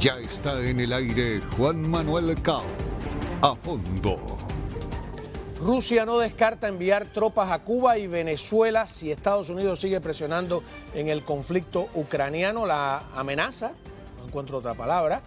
Ya está en el aire Juan Manuel Cao. A fondo. Rusia no descarta enviar tropas a Cuba y Venezuela si Estados Unidos sigue presionando en el conflicto ucraniano. La amenaza, no encuentro otra palabra,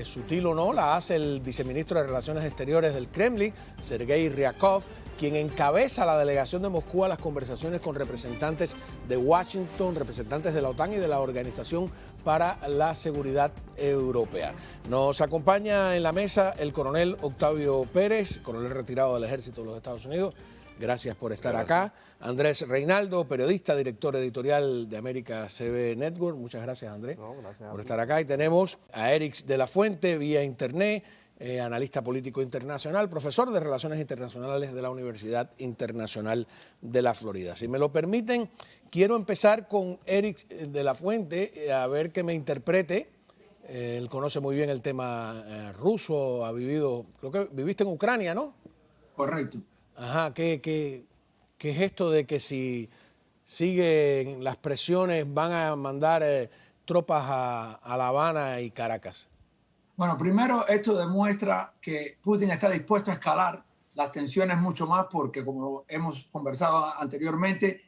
sutil o no, la hace el viceministro de Relaciones Exteriores del Kremlin, Sergei Ryabkov, quien encabeza la delegación de Moscú a las conversaciones con representantes de Washington, representantes de la OTAN y de la Organización para la Seguridad Europea. Nos acompaña en la mesa el coronel Octavio Pérez, coronel retirado del Ejército de los Estados Unidos. Gracias por estar acá. Andrés Reinaldo, periodista, director editorial de América CB Network. Muchas gracias, Andrés, por estar acá. Y tenemos a Eric de la Fuente, vía internet, analista político internacional, profesor de Relaciones Internacionales de la Universidad Internacional de la Florida. Si me lo permiten, quiero empezar con Eric de la Fuente, a ver que me interprete. Él conoce muy bien el tema ruso, ha vivido, creo que viviste en Ucrania, ¿no? Correcto. Ajá, ¿qué es esto de que si siguen las presiones van a mandar tropas a La Habana y Caracas? Bueno, primero esto demuestra que Putin está dispuesto a escalar las tensiones mucho más porque, como hemos conversado anteriormente,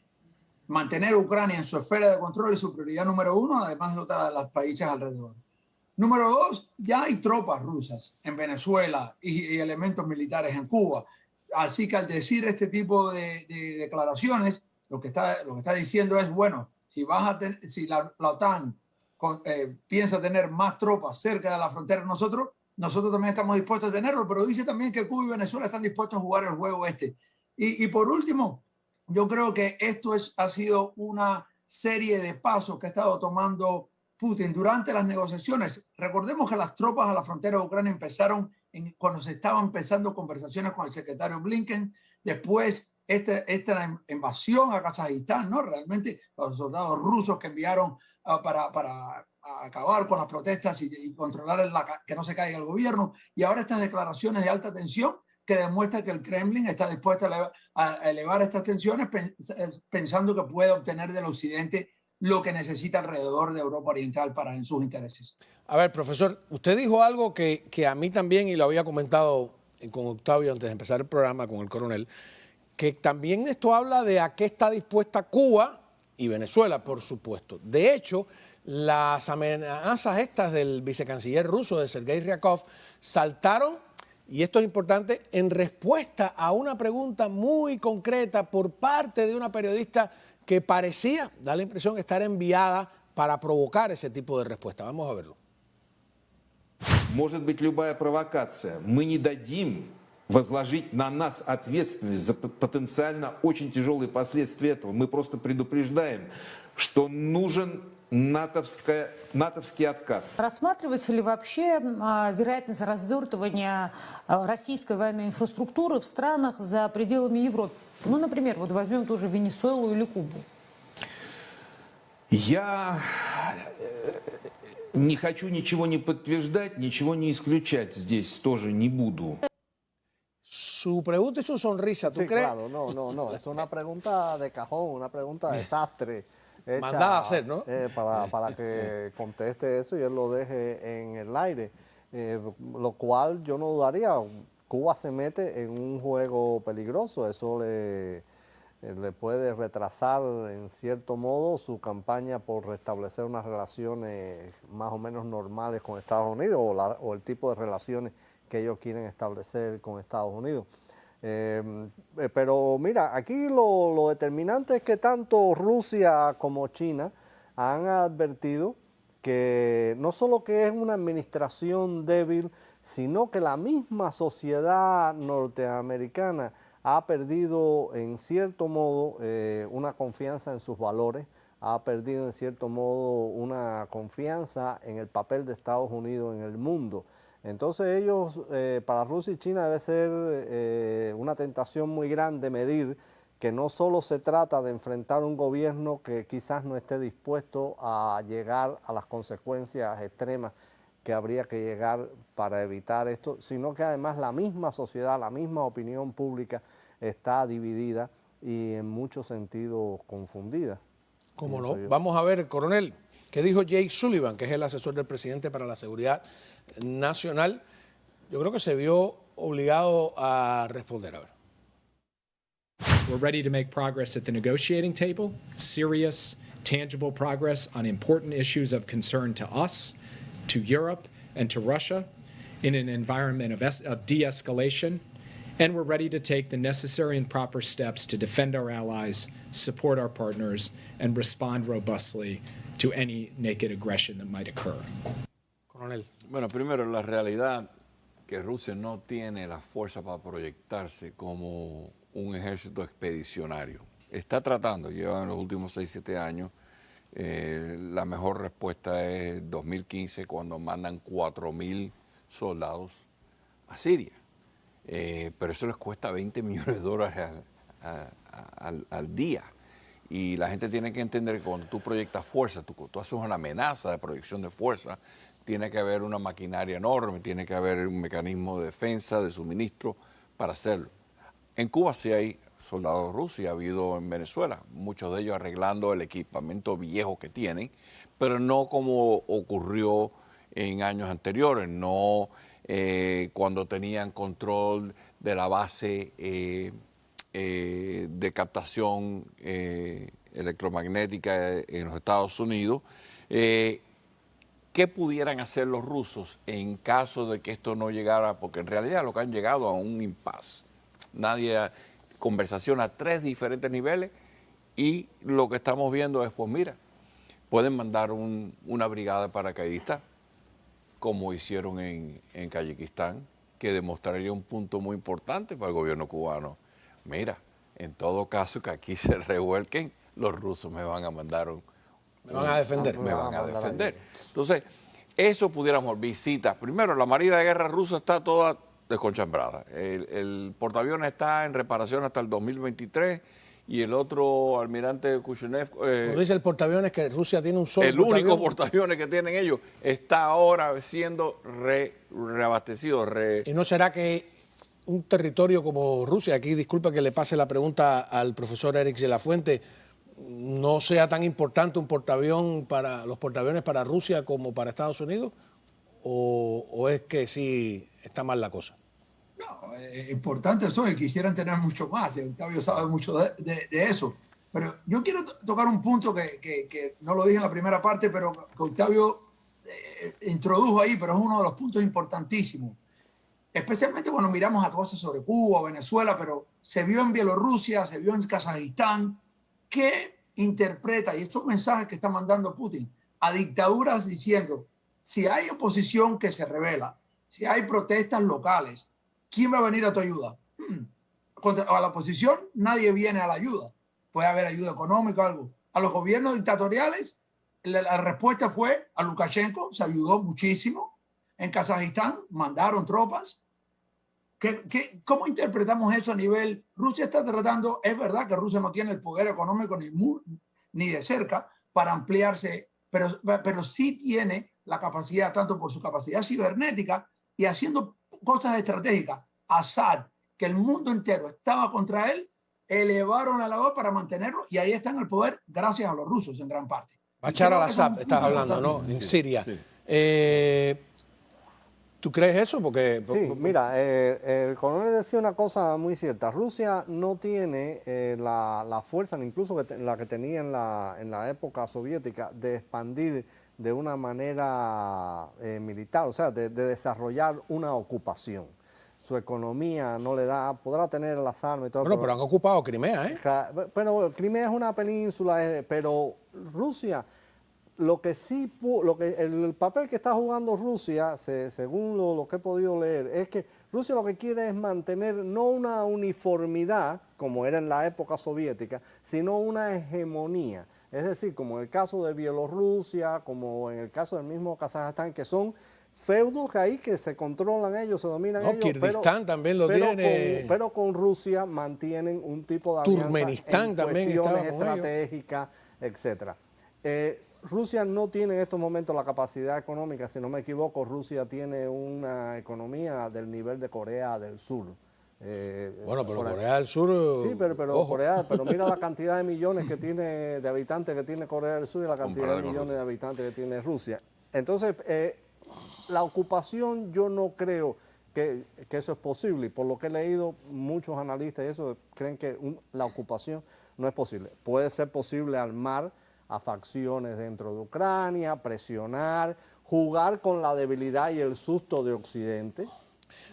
mantener Ucrania en su esfera de control es su prioridad número uno, además de otras de los países alrededor. Número dos, ya hay tropas rusas en Venezuela y elementos militares en Cuba. Así que al decir este tipo de declaraciones, lo que está diciendo es, bueno, si la OTAN piensa tener más tropas cerca de la frontera de nosotros también estamos dispuestos a tenerlo, pero dice también que Cuba y Venezuela están dispuestos a jugar el juego este. Y por último, yo creo que esto ha sido una serie de pasos que ha estado tomando Putin durante las negociaciones. Recordemos que las tropas a la frontera de Ucrania empezaron cuando se estaban empezando conversaciones con el secretario Blinken. Después, esta invasión a Kazajistán, ¿no? Realmente los soldados rusos que enviaron para acabar con las protestas y controlar que no se caiga el gobierno. Y ahora estas declaraciones de alta tensión que demuestran que el Kremlin está dispuesto a elevar estas tensiones pensando que puede obtener del occidente lo que necesita alrededor de Europa Oriental en sus intereses. A ver, profesor, usted dijo algo que a mí también, y lo había comentado con Octavio antes de empezar el programa, con el coronel, que también esto habla de a qué está dispuesta Cuba y Venezuela, por supuesto. De hecho, las amenazas estas del vicecanciller ruso, de Sergei Ryabkov, saltaron, y esto es importante, en respuesta a una pregunta muy concreta por parte de una periodista que parecía, da la impresión, estar enviada para provocar ese tipo de respuesta. Vamos a verlo. Может быть любая провокация. Мы не дадим возложить на нас ответственность за потенциально очень тяжелые последствия этого. Мы просто предупреждаем, что нужен натовский откат. Рассматривается ли вообще вероятность развертывания российской военной инфраструктуры в странах за пределами Европы? Ну, например, вот возьмем ту же Венесуэлу или Кубу. Я не хочу ничего не подтверждать, ничего не исключать здесь тоже не буду. Su pregunta y su sonrisa, ¿tú sí, crees? Claro, no, es una pregunta de cajón, una pregunta de desastre. Mandada a hacer, ¿no? Para que conteste eso y él lo deje en el aire. Lo cual yo no dudaría, Cuba se mete en un juego peligroso, eso le puede retrasar en cierto modo su campaña por restablecer unas relaciones más o menos normales con Estados Unidos o el tipo de relaciones que ellos quieren establecer con Estados Unidos. Pero mira, aquí lo determinante es que tanto Rusia como China han advertido que no solo que es una administración débil, sino que la misma sociedad norteamericana ha perdido en cierto modo una confianza en sus valores, ha perdido en cierto modo una confianza en el papel de Estados Unidos en el mundo. Entonces ellos, para Rusia y China debe ser una tentación muy grande medir que no solo se trata de enfrentar un gobierno que quizás no esté dispuesto a llegar a las consecuencias extremas que habría que llegar para evitar esto, sino que además la misma sociedad, la misma opinión pública está dividida y en muchos sentidos confundida. ¿Cómo no? Vamos a ver, coronel, ¿Qué dijo Jake Sullivan, que es el asesor del presidente para la seguridad nacional? Yo creo que se vio obligado a responder. A ver. We're ready to make progress at the negotiating table, serious, tangible progress on important issues of concern to us, to Europe, and to Russia in an environment of de-escalation. And we're ready to take the necessary and proper steps to defend our allies, support our partners, and respond robustly to any naked aggression that might occur. Coronel. Bueno, primero, la realidad que Rusia no tiene la fuerza para proyectarse como un ejército expedicionario. Está tratando, lleva en los últimos 6-7 años, la mejor respuesta es 2015, cuando mandan 4.000 soldados a Siria. Pero eso les cuesta $20 millones al día. Y la gente tiene que entender que cuando tú proyectas fuerza, tú haces una amenaza de proyección de fuerza, tiene que haber una maquinaria enorme, tiene que haber un mecanismo de defensa, de suministro para hacerlo. En Cuba sí hay soldados rusos y ha habido en Venezuela, muchos de ellos arreglando el equipamiento viejo que tienen, pero no como ocurrió en años anteriores, no cuando tenían control de la base de captación electromagnética en los Estados Unidos. ¿Qué pudieran hacer los rusos en caso de que esto no llegara? Porque en realidad lo que han llegado a un impasse. Conversación a 3 diferentes niveles y lo que estamos viendo es, pues mira, pueden mandar una brigada de paracaidistas, como hicieron en Kazajistán, que demostraría un punto muy importante para el gobierno cubano. Mira, en todo caso que aquí se revuelquen, los rusos me van a mandar me van a defender. Me van a defender. Entonces, eso pudiéramos visitas. Primero, la Marina de Guerra rusa está toda desconchambrada. El portaaviones está en reparación hasta el 2023 y el otro almirante Kushnev... Como dice el portaaviones que Rusia tiene un solo el único portaaviones que tienen ellos está ahora siendo reabastecido. ¿Y no será que un territorio como Rusia, aquí disculpa que le pase la pregunta al profesor Eric de la Fuente, no sea tan importante un portaaviones para Rusia como para Estados Unidos? ¿O es que sí está mal la cosa? No, importante eso, que quisieran tener mucho más. Octavio sabe mucho de eso. Pero yo quiero tocar un punto que no lo dije en la primera parte, pero que Octavio introdujo ahí, pero es uno de los puntos importantísimos. Especialmente cuando miramos a cosas sobre Cuba, Venezuela, pero se vio en Bielorrusia, se vio en Kazajistán, que interpreta, y estos mensajes que está mandando Putin, a dictaduras diciendo, si hay oposición que se revela, si hay protestas locales, ¿quién va a venir a tu ayuda? A la oposición nadie viene a la ayuda. Puede haber ayuda económica o algo. A los gobiernos dictatoriales, la respuesta fue a Lukashenko, se ayudó muchísimo. En Kazajistán mandaron tropas. ¿Cómo interpretamos eso a nivel? Rusia está tratando, es verdad que Rusia no tiene el poder económico ni de cerca para ampliarse, pero sí tiene la capacidad, tanto por su capacidad cibernética y haciendo cosas estratégicas. Assad, que el mundo entero estaba contra él, elevaron a la voz para mantenerlo y ahí están en el poder gracias a los rusos en gran parte. Bashar al-Assad, estás hablando, ¿no? En Siria. Sí. ¿Tú crees eso? Porque sí, mira, el coronel decía una cosa muy cierta. Rusia no tiene la fuerza, incluso la que tenía en la época soviética, de expandir de una manera militar, o sea, de desarrollar una ocupación. Su economía no le da, podrá tener las armas y todo. Bueno, pero han ocupado Crimea, ¿eh? Pero Crimea es una península, pero Rusia... el papel que está jugando Rusia, según lo que he podido leer, es que Rusia lo que quiere es mantener no una uniformidad, como era en la época soviética, sino una hegemonía. Es decir, como en el caso de Bielorrusia, como en el caso del mismo Kazajistán, que son feudos ahí que se controlan ellos, se dominan ellos. Kirguistán también lo tiene. Pero con Rusia mantienen un tipo de alianza Turkmenistán en también cuestiones estratégicas, etcétera. Rusia no tiene en estos momentos la capacidad económica, si no me equivoco, Rusia tiene una economía del nivel de Corea del Sur, Bueno, pero por ahí. Corea del Sur... Sí, pero ojo. pero mira la cantidad de millones que tiene, de habitantes que tiene Corea del Sur y la cantidad Comparado de con millones Rusia. de habitantes que tiene Rusia. Entonces, la ocupación yo no creo que eso es posible. Y por lo que he leído, muchos analistas y eso creen que la ocupación no es posible. Puede ser posible armar a facciones dentro de Ucrania, presionar, jugar con la debilidad y el susto de Occidente.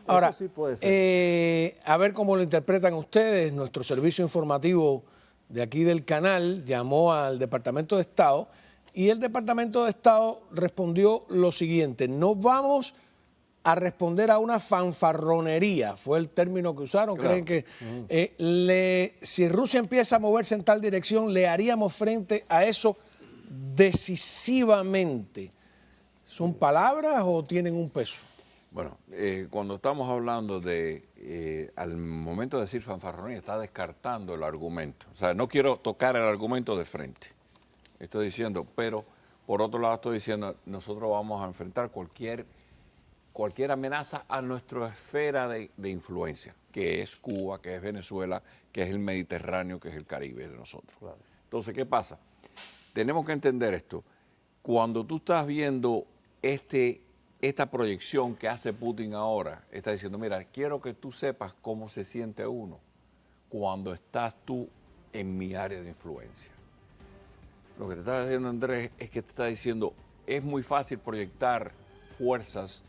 Ahora, eso sí puede ser. a ver cómo lo interpretan ustedes. Nuestro servicio informativo de aquí del canal llamó al Departamento de Estado y el Departamento de Estado respondió lo siguiente: no vamos a responder a una fanfarronería, fue el término que usaron. Claro. Creen que si Rusia empieza a moverse en tal dirección, le haríamos frente a eso decisivamente. ¿Son palabras o tienen un peso? Bueno, cuando estamos hablando de, al momento de decir fanfarronía, está descartando el argumento. O sea, no quiero tocar el argumento de frente. Estoy diciendo, pero por otro lado estoy diciendo, nosotros vamos a enfrentar cualquier amenaza a nuestra esfera de influencia, que es Cuba, que es Venezuela, que es el Mediterráneo, que es el Caribe de nosotros. Claro. Entonces, ¿qué pasa? Tenemos que entender esto. Cuando tú estás viendo esta proyección que hace Putin ahora, está diciendo, mira, quiero que tú sepas cómo se siente uno cuando estás tú en mi área de influencia. Lo que te está diciendo Andrés es que te está diciendo, es muy fácil proyectar fuerzas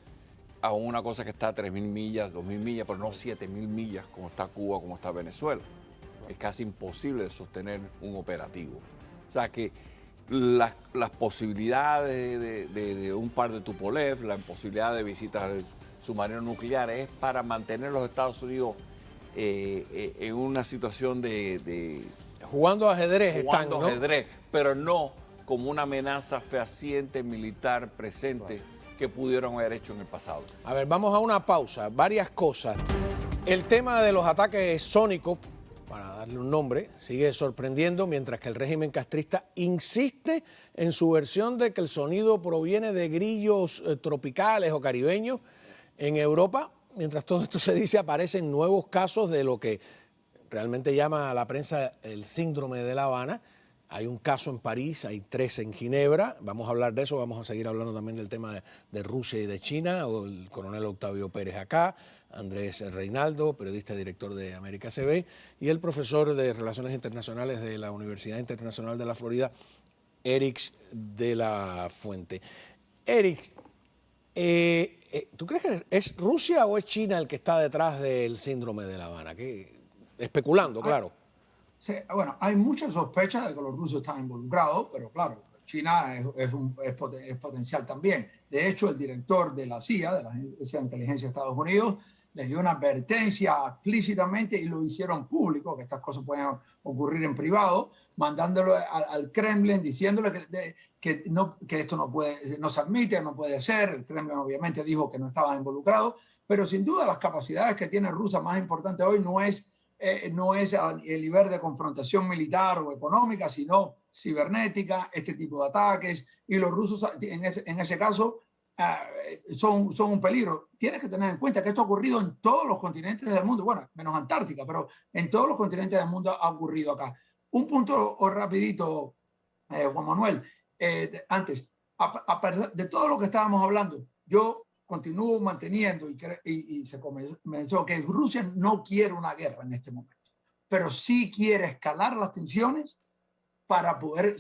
a una cosa que está a 3.000 millas, 2.000 millas, pero no 7.000 millas como está Cuba, como está Venezuela. Es casi imposible de sostener un operativo. O sea que las posibilidades de un par de Tupolev, la posibilidad de visitas de submarinos nucleares es para mantener a los Estados Unidos en una situación de Jugando ajedrez jugando están, ¿no? ajedrez, pero no como una amenaza fehaciente militar presente que pudieron haber hecho en el pasado. A ver, vamos a una pausa. Varias cosas. El tema de los ataques sónicos, para darle un nombre, sigue sorprendiendo, mientras que el régimen castrista insiste en su versión de que el sonido proviene de grillos tropicales o caribeños. En Europa, mientras todo esto se dice, aparecen nuevos casos de lo que realmente llama a la prensa el síndrome de La Habana. Hay un caso en París, hay 3 en Ginebra. Vamos a hablar de eso, vamos a seguir hablando también del tema de Rusia y de China, o el coronel Octavio Pérez acá, Andrés Reinaldo, periodista y director de América CB, y el profesor de Relaciones Internacionales de la Universidad Internacional de la Florida, Eric de la Fuente. Eric, ¿tú crees que es Rusia o es China el que está detrás del síndrome de La Habana? Especulando, claro. Sí, bueno, hay muchas sospechas de que los rusos están involucrados, pero claro, China es potencial también. De hecho, el director de la CIA, de la Agencia de Inteligencia de Estados Unidos, les dio una advertencia explícitamente y lo hicieron público, que estas cosas pueden ocurrir en privado, mandándolo al Kremlin, diciéndole que esto no se admite, no puede ser. El Kremlin obviamente dijo que no estaba involucrado, pero sin duda las capacidades que tiene Rusia más importante hoy no es el nivel de confrontación militar o económica, sino cibernética, este tipo de ataques, y los rusos en ese caso son un peligro. Tienes que tener en cuenta que esto ha ocurrido en todos los continentes del mundo, bueno, menos Antártica, pero en todos los continentes del mundo ha ocurrido acá. Un punto rapidito, Juan Manuel, antes, de todo lo que estábamos hablando, yo continúo manteniendo y se comenzó que Rusia no quiere una guerra en este momento, pero sí quiere escalar las tensiones para poder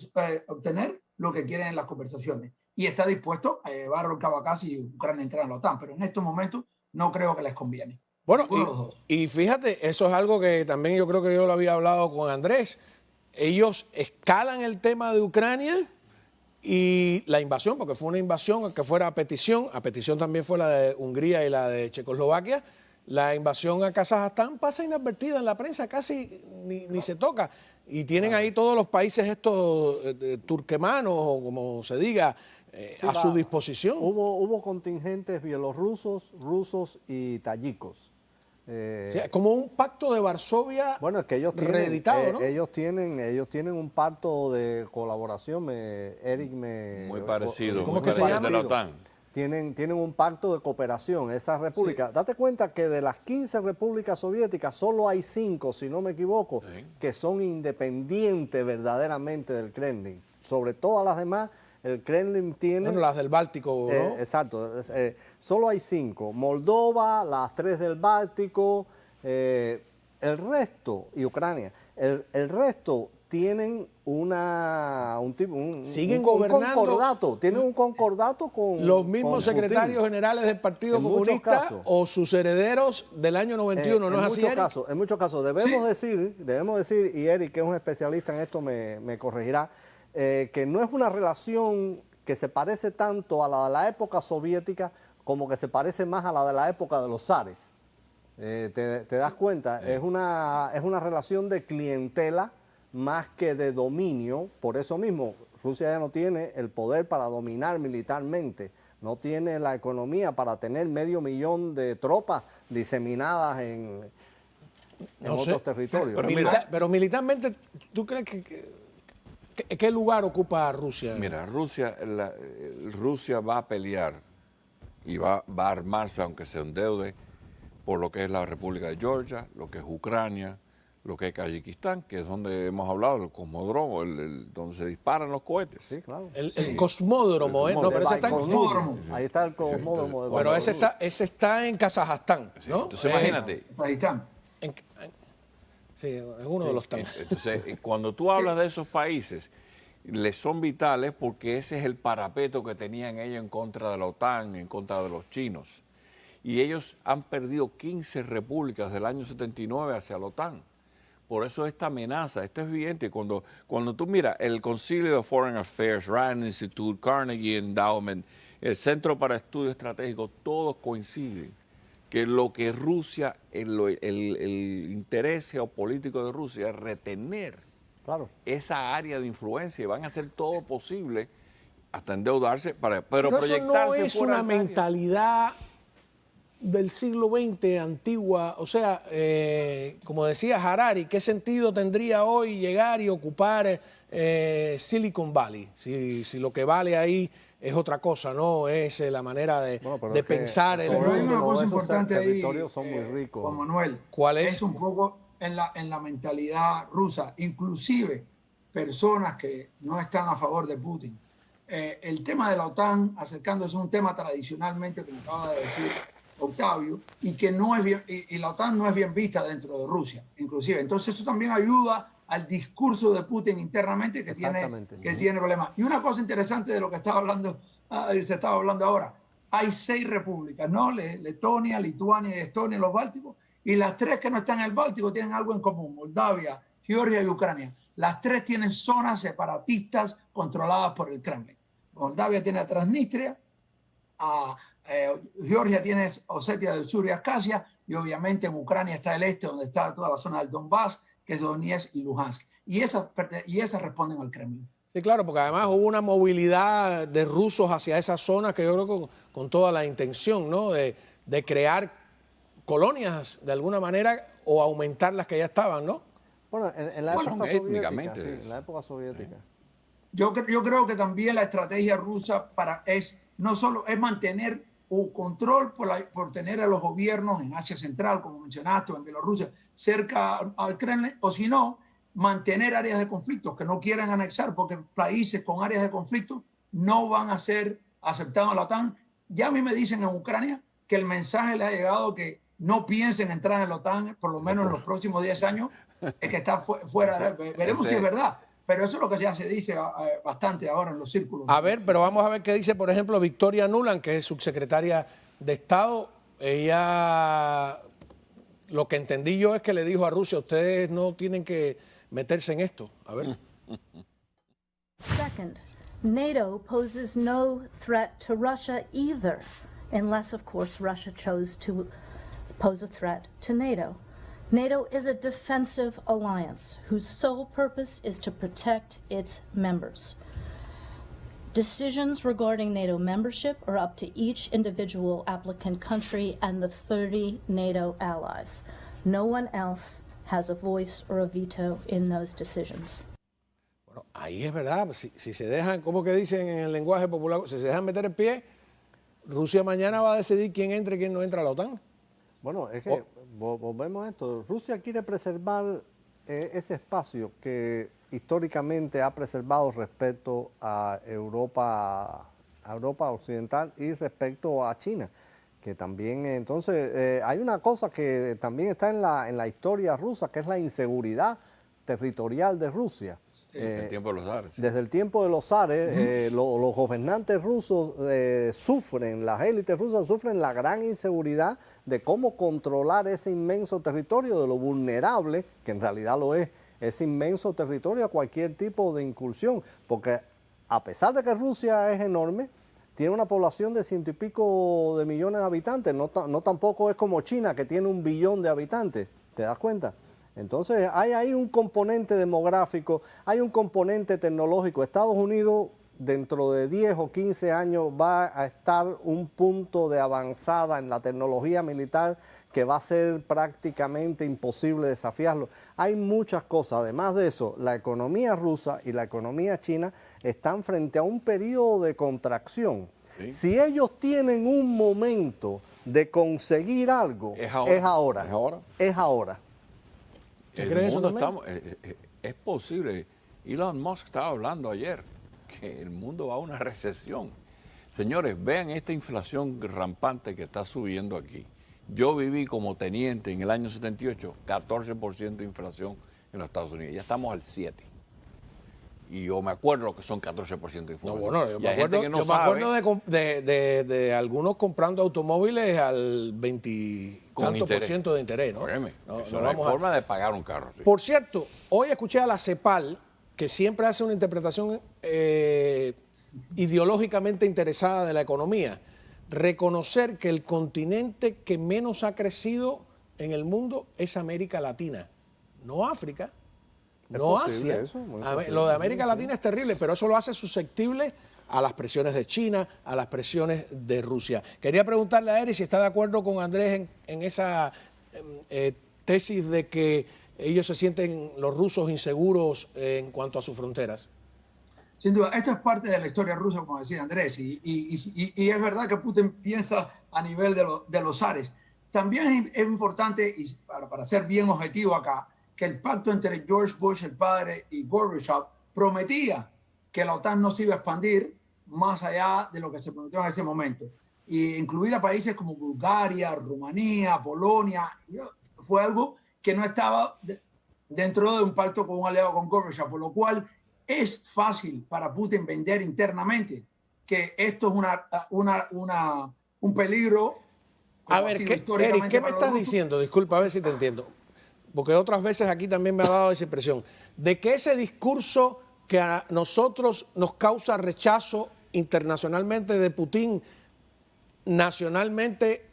obtener lo que quieren en las conversaciones. Y está dispuesto a llevarlo a cabo acá si Ucrania entra en la OTAN, pero en estos momentos no creo que les conviene. Bueno, y fíjate, eso es algo que también yo creo que yo lo había hablado con Andrés. Ellos escalan el tema de Ucrania y la invasión, porque fue una invasión que fuera a petición también fue la de Hungría y la de Checoslovaquia. La invasión a Kazajstán pasa inadvertida en la prensa, casi ni se toca. Y tienen ahí todos los países estos turquemanos, o como se diga, a su disposición. Hubo contingentes bielorrusos, rusos y tayikos. O sea, como un pacto de Varsovia, bueno, es que ellos tienen, reeditado, ¿no? ellos tienen un pacto de colaboración. Eric muy parecido, ¿cómo que se llama? de la OTAN. tienen un pacto de cooperación, esas repúblicas. Date cuenta que de las 15 repúblicas soviéticas, solo hay 5, si no me equivoco, que son independientes verdaderamente del Kremlin. Sobre todas las demás, el Kremlin tiene... Bueno, las del Báltico, ¿no? Exacto, solo hay 5. Moldova, las 3 del Báltico, el resto, y Ucrania, el resto tienen Siguen un gobernando concordato, tienen un concordato con los mismos con secretarios Putin. generales del Partido En muchos Comunista casos. o sus herederos del año 91, ¿no es así, Eric? En muchos casos, debemos decir, y Eric, que es un especialista en esto, me corregirá, que no es una relación que se parece tanto a la de la época soviética como que se parece más a la de la época de los zares. ¿Te das cuenta? Es una relación de clientela más que de dominio. Por eso mismo, Rusia ya no tiene el poder para dominar militarmente, no tiene la economía para tener 500.000 de tropas diseminadas en otros territorios. Pero militarmente, ¿tú crees qué lugar ocupa Rusia? Mira, Rusia va a pelear y va a armarse, aunque se endeude, por lo que es la República de Georgia, lo que es Ucrania, lo que es Kazajistán, que es donde hemos hablado, el cosmódromo, donde se disparan los cohetes. Sí, claro. El cosmódromo, ¿eh? No, pero ese está en... Ahí está el cosmódromo de Pero Baikal. ese está en Kazajstán, ¿no? Entonces, imagínate. Kazajistán. Sí, es uno de los tantos. Entonces, cuando tú hablas de esos países, les son vitales porque ese es el parapeto que tenían ellos en contra de la OTAN, en contra de los chinos. Y ellos han perdido 15 repúblicas del año 79 hacia la OTAN. Por eso esta amenaza, esto es evidente. Cuando tú miras el Concilio de Foreign Affairs, Rand Institute, Carnegie Endowment, el Centro para Estudios Estratégicos, todos coinciden que lo que Rusia, el interés geopolítico de Rusia es retener esa área de influencia y van a hacer todo posible hasta endeudarse, pero proyectarse eso no es fuera una de esa área. mentalidad del siglo XX antigua, o sea, como decía Harari, ¿qué sentido tendría hoy llegar y ocupar Silicon Valley? Si lo que vale ahí es otra cosa, no es la manera de pensar. Pero hay una cosa importante ahí, son muy ricos. Juan Manuel. ¿Cuál es? Es un poco en la mentalidad rusa, inclusive personas que no están a favor de Putin. El tema de la OTAN, acercándose a un tema tradicionalmente, como acaba de decir Octavio, y que no es bien, y la OTAN no es bien vista dentro de Rusia, inclusive. Entonces eso también ayuda al discurso de Putin internamente que tiene problemas. Y una cosa interesante de lo que se estaba hablando ahora, hay 6 repúblicas, ¿no? Letonia, Lituania y Estonia, los Bálticos, y las 3 que no están en el Báltico tienen algo en común, Moldavia, Georgia y Ucrania. Las 3 tienen zonas separatistas controladas por el Kremlin. Moldavia tiene a Transnistria, Georgia tiene Osetia del Sur y Abjasia, y obviamente en Ucrania está el este, donde está toda la zona del Donbass, que es Donetsk y Luhansk. Y esas responden al Kremlin. Sí, claro, porque además hubo una movilidad de rusos hacia esas zonas que yo creo que con toda la intención, ¿no? de crear colonias de alguna manera o aumentar las que ya estaban, ¿no? Bueno, en la época soviética. Sí, en la época soviética. Yo creo que también la estrategia rusa no solo es mantener un control por tener a los gobiernos en Asia Central, como mencionaste, o en Bielorrusia, cerca al Kremlin, o si no, mantener áreas de conflicto que no quieran anexar, porque países con áreas de conflicto no van a ser aceptados en la OTAN. Ya a mí me dicen en Ucrania que el mensaje le ha llegado que no piensen entrar en la OTAN, por lo menos en los próximos 10 años, es que está fuera. Veremos si es verdad. Pero eso es lo que ya se dice bastante ahora en los círculos. A ver, pero vamos a ver qué dice, por ejemplo, Victoria Nuland, que es subsecretaria de Estado. Ella, lo que entendí yo es que le dijo a Rusia, ustedes no tienen que meterse en esto. A ver. Second, NATO poses no threat to Russia either, unless, of course, Russia chose to pose a threat to NATO. NATO is a defensive alliance whose sole purpose is to protect its members. Decisions regarding NATO membership are up to each individual applicant country and the 30 NATO allies. No one else has a voice or a veto in those decisions. Bueno, ahí es verdad, si se dejan, como que dicen en el lenguaje popular, si se dejan meter el pie, Rusia mañana va a decidir quién entra y quién no entra a la OTAN. Bueno, es que volvemos a esto. Rusia quiere preservar ese espacio que históricamente ha preservado respecto a Europa occidental y respecto a China, que también, entonces, hay una cosa que también está en la historia rusa, que es la inseguridad territorial de Rusia. Desde el tiempo de los zares. Desde el tiempo de los zares, los gobernantes rusos sufren, las élites rusas sufren la gran inseguridad de cómo controlar ese inmenso territorio, de lo vulnerable, que en realidad lo es, ese inmenso territorio a cualquier tipo de incursión, porque a pesar de que Rusia es enorme, tiene una población de 100 y pico de millones de habitantes, no tampoco es como China, que tiene 1 billón de habitantes, ¿te das cuenta? Entonces hay ahí un componente demográfico, hay un componente tecnológico. Estados Unidos dentro de 10 o 15 años va a estar un punto de avanzada en la tecnología militar que va a ser prácticamente imposible desafiarlo. Hay muchas cosas. Además de eso, la economía rusa y la economía china están frente a un periodo de contracción. Sí. Si ellos tienen un momento de conseguir algo, es ahora. El mundo estamos, es posible. Elon Musk estaba hablando ayer que el mundo va a una recesión. Señores, vean esta inflación rampante que está subiendo aquí. Yo viví como teniente en el año 78, 14% de inflación en los Estados Unidos. Ya estamos al 7%. Y yo me acuerdo que son 14% de inflación. No, bueno, yo me acuerdo de algunos comprando automóviles al 20% de interés, ¿no? No hay forma de pagar un carro. Sí. Por cierto, hoy escuché a la CEPAL, que siempre hace una interpretación ideológicamente interesada de la economía, reconocer que el continente que menos ha crecido en el mundo es América Latina, no África. No Asia. Lo de América Latina es terrible, pero eso lo hace susceptible a las presiones de China, a las presiones de Rusia. Quería preguntarle a Eric si está de acuerdo con Andrés en esa tesis de que ellos se sienten, los rusos, inseguros en cuanto a sus fronteras. Sin duda, esto es parte de la historia rusa, como decía Andrés, y es verdad que Putin piensa a nivel de los zares. También es importante, y para ser bien objetivo acá, que el pacto entre George Bush, el padre, y Gorbachev prometía que la OTAN no se iba a expandir más allá de lo que se prometió en ese momento. Y incluir a países como Bulgaria, Rumanía, Polonia, fue algo que no estaba dentro de un pacto con un aliado con Gorbachev, por lo cual es fácil para Putin vender internamente que esto es un peligro. A ver, Eric, ¿qué me estás diciendo? Disculpa, a ver si te entiendo. Porque otras veces aquí también me ha dado esa impresión, de que ese discurso que a nosotros nos causa rechazo internacionalmente de Putin, nacionalmente,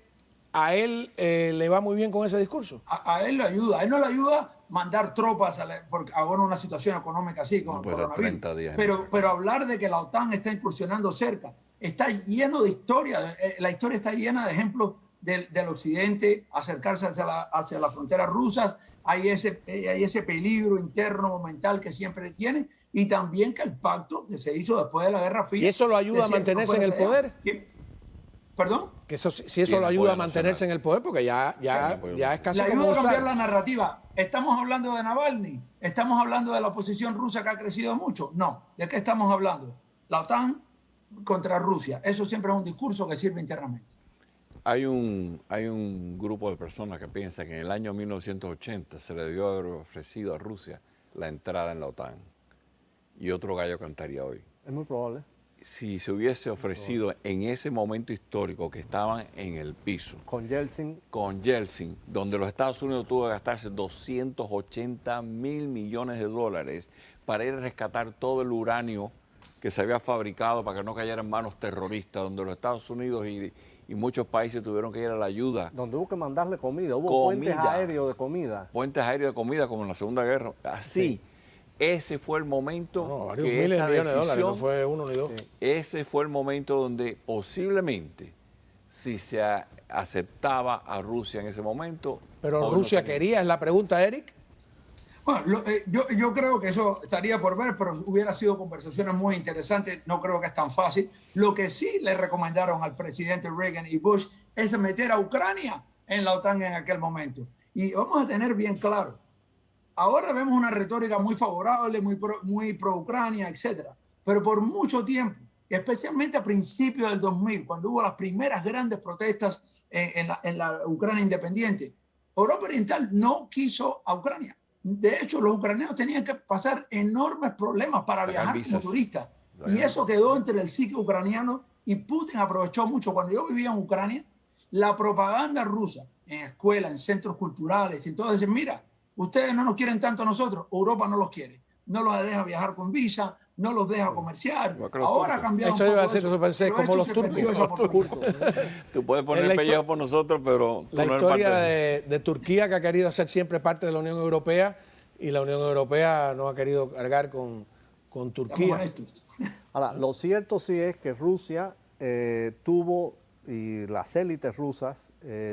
a él le va muy bien con ese discurso. A él le ayuda, a él no le ayuda mandar tropas porque ahora una situación económica así como el coronavirus. Pero hablar de que la OTAN está incursionando cerca, está lleno de historia, la historia está llena de ejemplos del occidente acercarse hacia las fronteras rusas, hay ese peligro interno momental que siempre tiene, y también que el pacto que se hizo después de la Guerra Fría. ¿Y eso lo ayuda a mantenerse en el poder? ¿Perdón? Que si eso lo ayuda a mantenerse en el poder, porque ya es casi como... Le ayuda ayuda a cambiar la narrativa. ¿Estamos hablando de Navalny? ¿Estamos hablando de la oposición rusa que ha crecido mucho? No. ¿De qué estamos hablando? La OTAN contra Rusia. Eso siempre es un discurso que sirve internamente. Hay un grupo de personas que piensa que en el año 1980 se le debió haber ofrecido a Rusia la entrada en la OTAN. Y otro gallo cantaría hoy. Es muy probable. Si se hubiese ofrecido en ese momento histórico que estaban en el piso. Con Yeltsin. Con Yeltsin, donde los Estados Unidos tuvo que gastarse 280 mil millones de dólares para ir a rescatar todo el uranio que se había fabricado para que no cayera en manos terroristas, donde los Estados Unidos y muchos países tuvieron que ir a la ayuda. Donde hubo que mandarle comida, hubo puentes aéreos de comida. Puentes aéreos de comida como en la Segunda Guerra. Así, sí. Ese fue el momento varios miles de millones de dólares, no fue uno ni dos. Sí. Ese fue el momento donde posiblemente, si se aceptaba a Rusia en ese momento... Pero Rusia quería, es la pregunta, Eric. Bueno, yo creo que eso estaría por ver, pero hubiera sido conversaciones muy interesantes. No creo que es tan fácil. Lo que sí le recomendaron al presidente Reagan y Bush es meter a Ucrania en la OTAN en aquel momento. Y vamos a tener bien claro, ahora vemos una retórica muy favorable, muy pro Ucrania, etcétera. Pero por mucho tiempo, especialmente a principios del 2000, cuando hubo las primeras grandes protestas en la Ucrania independiente, Europa Oriental no quiso a Ucrania. De hecho, los ucranianos tenían que pasar enormes problemas para viajar como turistas. Y eso quedó entre el psique ucraniano y Putin aprovechó mucho. Cuando yo vivía en Ucrania, la propaganda rusa en escuelas, en centros culturales, y entonces dicen, mira, ustedes no nos quieren tanto a nosotros, Europa no los quiere. No los deja viajar con visa, no los deja comerciar. Ahora ha cambiado eso un poco iba a decir, eso parece como los turcos. Tú puedes poner pellejo por nosotros, pero tú la no eres historia parte de Turquía, que ha querido ser siempre parte de la Unión Europea, y la Unión Europea no ha querido cargar con Turquía. Ahora, lo cierto sí es que Rusia tuvo, y las élites rusas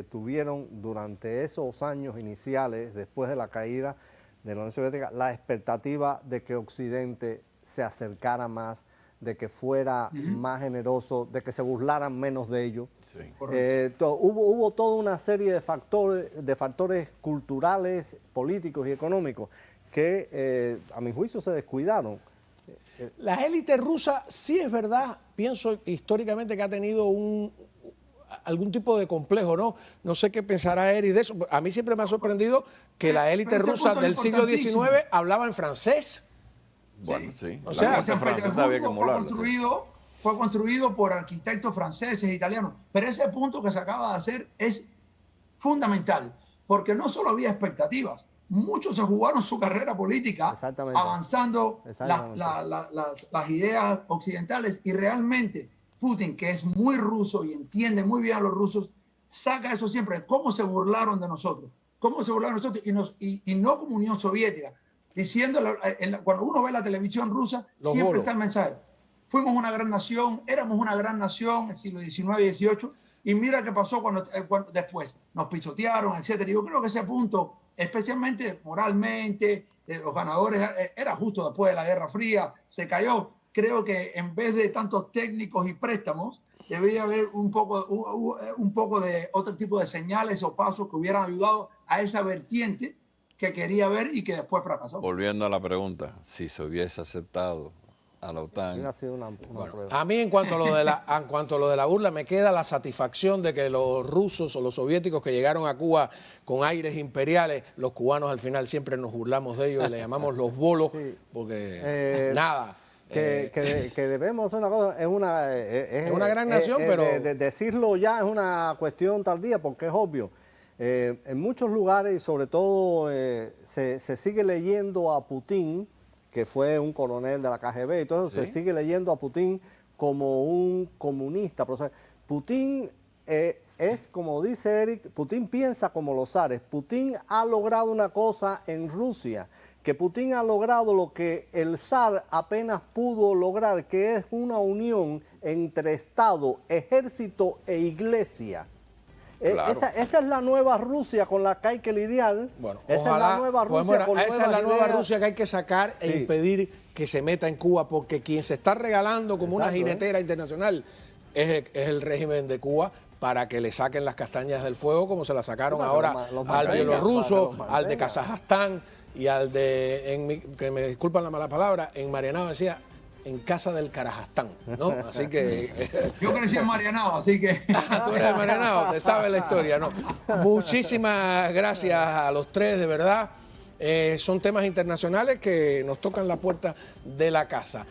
tuvieron durante esos años iniciales, después de la caída de la Unión Soviética, la expectativa de que Occidente se acercara más, de que fuera más generoso, de que se burlaran menos de ellos. Sí. Hubo toda una serie de factores culturales, políticos y económicos que a mi juicio se descuidaron. La élite rusa sí es verdad, pienso históricamente que ha tenido algún tipo de complejo, ¿no? No sé qué pensará Eric de eso. A mí siempre me ha sorprendido que la élite rusa del siglo XIX hablaba en francés. Bueno, sí. O sea, la francesa había que emularlo. Fue construido por arquitectos franceses e italianos. Pero ese punto que se acaba de hacer es fundamental, porque no solo había expectativas, muchos se jugaron su carrera política avanzando las ideas occidentales, y realmente Putin, que es muy ruso y entiende muy bien a los rusos, saca eso siempre. ¿Cómo se burlaron de nosotros? ¿Cómo se burlaron de nosotros? Y no como Unión Soviética. Diciéndolo, cuando uno ve la televisión rusa, siempre está el mensaje. Fuimos una gran nación, éramos una gran nación en el siglo XIX y XVIII, y mira qué pasó cuando después nos pisotearon, etcétera. Y yo creo que ese punto, especialmente moralmente, los ganadores, era justo después de la Guerra Fría, se cayó. Creo que en vez de tantos técnicos y préstamos, debería haber un poco de otro tipo de señales o pasos que hubieran ayudado a esa vertiente que quería ver y que después fracasó. Volviendo a la pregunta, si se hubiese aceptado a la OTAN. Ha sido una prueba. A mí, en cuanto a lo de la burla, me queda la satisfacción de que los rusos o los soviéticos que llegaron a Cuba con aires imperiales, los cubanos al final siempre nos burlamos de ellos y le llamamos los bolos, porque nada. Que debemos hacer una cosa, es una gran nación, pero decirlo ya es una cuestión tardía, porque es obvio. En muchos lugares, y sobre todo se sigue leyendo a Putin, que fue un coronel de la KGB, y todo eso, se sigue leyendo a Putin como un comunista. Pero, o sea, Putin es, como dice Eric, Putin piensa como los zares. Putin ha logrado una cosa en Rusia, que Putin ha logrado lo que el zar apenas pudo lograr, que es una unión entre Estado, ejército e iglesia. Claro. Esa es la nueva Rusia con la que hay que lidiar. Bueno, esa es la nueva Rusia con esa es la nueva Rusia que hay que sacar e impedir que se meta en Cuba, porque quien se está regalando como una jinetera internacional es el régimen de Cuba, para que le saquen las castañas del fuego, como se las sacaron ahora al bielorruso, al de Kazajstán y al de, que me disculpan la mala palabra, en Marianao decía, en casa del Karajastán, ¿no? Así que... Yo crecí en Marianao, así que... Tú eres de Marianao, te sabes la historia, ¿no? Muchísimas gracias a los tres, de verdad. Son temas internacionales que nos tocan la puerta de la casa.